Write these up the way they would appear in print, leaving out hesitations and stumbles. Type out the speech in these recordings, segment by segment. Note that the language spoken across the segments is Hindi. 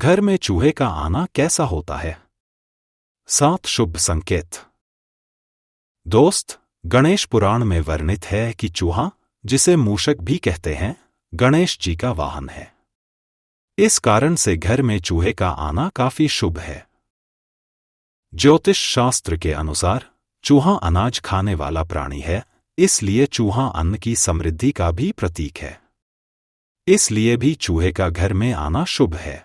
घर में चूहे का आना कैसा होता है? 7 शुभ संकेत। दोस्त, गणेश पुराण में वर्णित है कि चूहा, जिसे मूषक भी कहते हैं, गणेश जी का वाहन है। इस कारण से घर में चूहे का आना काफी शुभ है। ज्योतिष शास्त्र के अनुसार चूहा अनाज खाने वाला प्राणी है, इसलिए चूहा अन्न की समृद्धि का भी प्रतीक है। इसलिए भी चूहे का घर में आना शुभ है।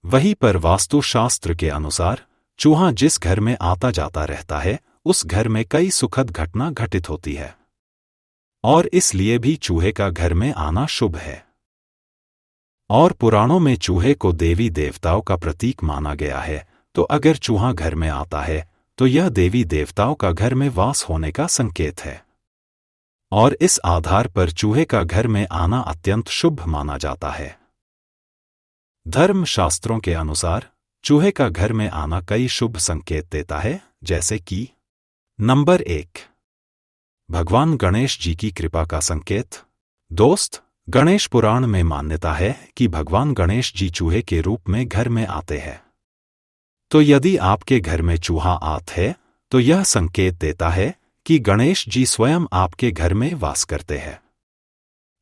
वहीं पर वास्तुशास्त्र के अनुसार चूहा जिस घर में आता जाता रहता है, उस घर में कई सुखद घटना घटित होती है, और इसलिए भी चूहे का घर में आना शुभ है। और पुराणों में चूहे को देवी देवताओं का प्रतीक माना गया है, तो अगर चूहा घर में आता है तो यह देवी देवताओं का घर में वास होने का संकेत है, और इस आधार पर चूहे का घर में आना अत्यंत शुभ माना जाता है। धर्म शास्त्रों के अनुसार चूहे का घर में आना कई शुभ संकेत देता है, जैसे कि नंबर 1, भगवान गणेश जी की कृपा का संकेत। दोस्त, गणेश पुराण में मान्यता है कि भगवान गणेश जी चूहे के रूप में घर में आते हैं। तो यदि आपके घर में चूहा आता है तो यह संकेत देता है कि गणेश जी स्वयं आपके घर में वास करते हैं,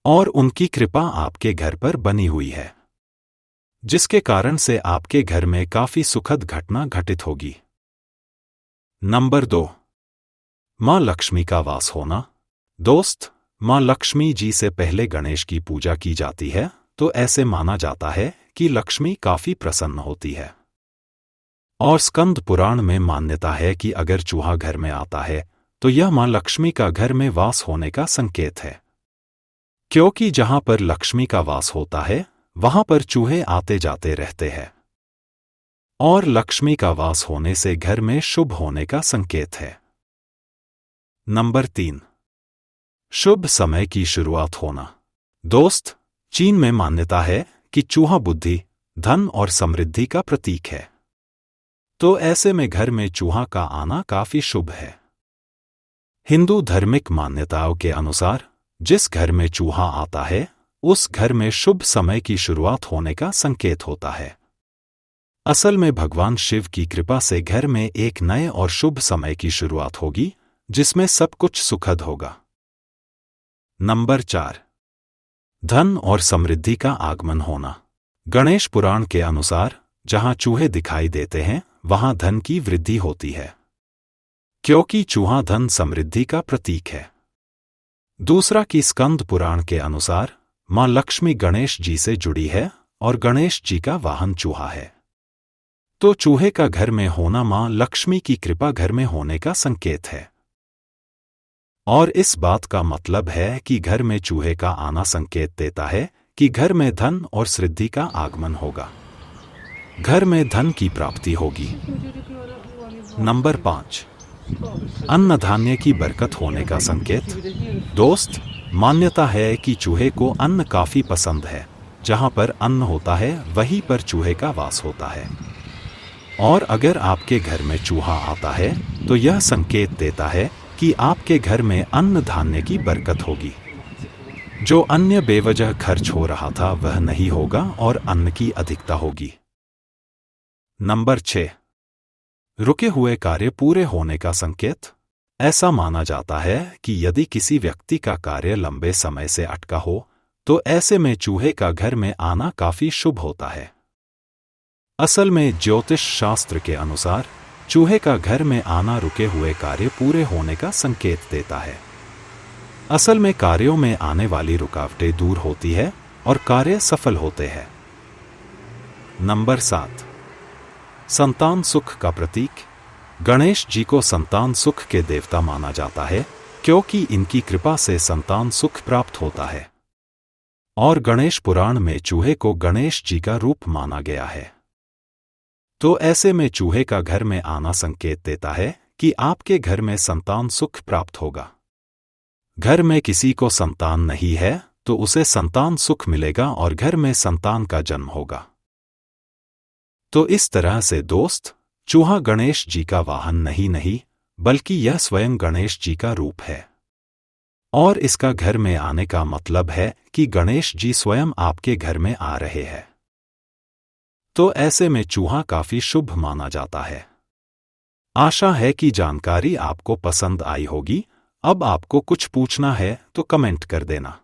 और उनकी कृपा आपके घर पर बनी हुई है, जिसके कारण से आपके घर में काफी सुखद घटना घटित होगी। नंबर 2, मां लक्ष्मी का वास होना। दोस्त, मां लक्ष्मी जी से पहले गणेश की पूजा की जाती है, तो ऐसे माना जाता है कि लक्ष्मी काफी प्रसन्न होती है। और स्कंद पुराण में मान्यता है कि अगर चूहा घर में आता है तो यह मां लक्ष्मी का घर में वास होने का संकेत है, क्योंकि जहां पर लक्ष्मी का वास होता है वहां पर चूहे आते जाते रहते हैं, और लक्ष्मी का वास होने से घर में शुभ होने का संकेत है। नंबर 3, शुभ समय की शुरुआत होना। दोस्त, चीन में मान्यता है कि चूहा बुद्धि, धन और समृद्धि का प्रतीक है, तो ऐसे में घर में चूहा का आना काफी शुभ है। हिंदू धार्मिक मान्यताओं के अनुसार जिस घर में चूहा आता है उस घर में शुभ समय की शुरुआत होने का संकेत होता है। असल में भगवान शिव की कृपा से घर में एक नए और शुभ समय की शुरुआत होगी, जिसमें सब कुछ सुखद होगा। नंबर 4, धन और समृद्धि का आगमन होना। गणेश पुराण के अनुसार जहां चूहे दिखाई देते हैं वहां धन की वृद्धि होती है, क्योंकि चूहा धन समृद्धि का प्रतीक है। दूसरा कि स्कंद पुराण के अनुसार मां लक्ष्मी गणेश जी से जुड़ी है और गणेश जी का वाहन चूहा है, तो चूहे का घर में होना मां लक्ष्मी की कृपा घर में होने का संकेत है। और इस बात का मतलब है कि घर में चूहे का आना संकेत देता है कि घर में धन और समृद्धि का आगमन होगा, घर में धन की प्राप्ति होगी। नंबर 5, अन्न धान्य की बरकत होने का संकेत। दोस्त, मान्यता है कि चूहे को अन्न काफी पसंद है, जहां पर अन्न होता है वहीं पर चूहे का वास होता है, और अगर आपके घर में चूहा आता है तो यह संकेत देता है कि आपके घर में अन्न धान्य की बरकत होगी। जो अन्य बेवजह खर्च हो रहा था वह नहीं होगा और अन्न की अधिकता होगी। नंबर 6, रुके हुए कार्य पूरे होने का संकेत। ऐसा माना जाता है कि यदि किसी व्यक्ति का कार्य लंबे समय से अटका हो तो ऐसे में चूहे का घर में आना काफी शुभ होता है। असल में ज्योतिष शास्त्र के अनुसार चूहे का घर में आना रुके हुए कार्य पूरे होने का संकेत देता है। असल में कार्यों में आने वाली रुकावटें दूर होती है और कार्य सफल होते हैं। नंबर 7, संतान सुख का प्रतीक। गणेश जी को संतान सुख के देवता माना जाता है, क्योंकि इनकी कृपा से संतान सुख प्राप्त होता है, और गणेश पुराण में चूहे को गणेश जी का रूप माना गया है। तो ऐसे में चूहे का घर में आना संकेत देता है कि आपके घर में संतान सुख प्राप्त होगा। घर में किसी को संतान नहीं है तो उसे संतान सुख मिलेगा और घर में संतान का जन्म होगा। तो इस तरह से दोस्त, चूहा गणेश जी का वाहन नहीं बल्कि यह स्वयं गणेश जी का रूप है, और इसका घर में आने का मतलब है कि गणेश जी स्वयं आपके घर में आ रहे हैं। तो ऐसे में चूहा काफी शुभ माना जाता है। आशा है कि जानकारी आपको पसंद आई होगी। अब आपको कुछ पूछना है तो कमेंट कर देना।